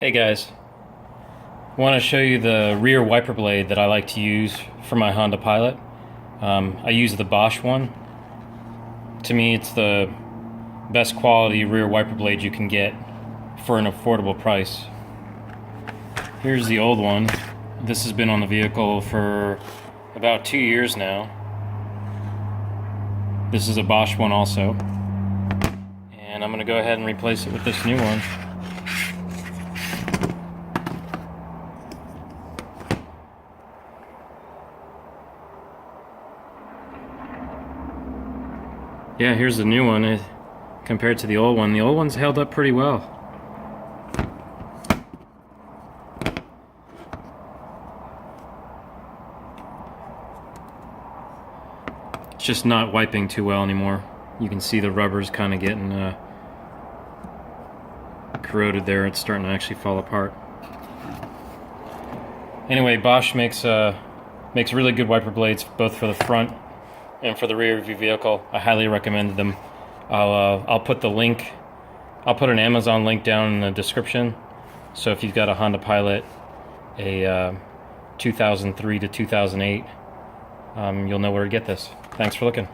Hey guys, I want to show you the rear wiper blade that I like to use for my Honda Pilot. I use the Bosch one. To me, it's the best quality rear wiper blade you can get for an affordable price. Here's the old one. This has been on the vehicle for about 2 years now. This is a Bosch one also. And I'm going to go ahead and replace it with this new one. Yeah, here's the new one compared to the old one. The old one's held up pretty well. It's just not wiping too well anymore. You can see the rubber's kind of getting corroded there. It's starting to actually fall apart. Anyway, Bosch makes really good wiper blades both for the front and for the rear of your vehicle. I highly recommend them. I'll put the link. I'll put an Amazon link down in the description. So if you've got a Honda Pilot, a 2003 to 2008, you'll know where to get this. Thanks for looking.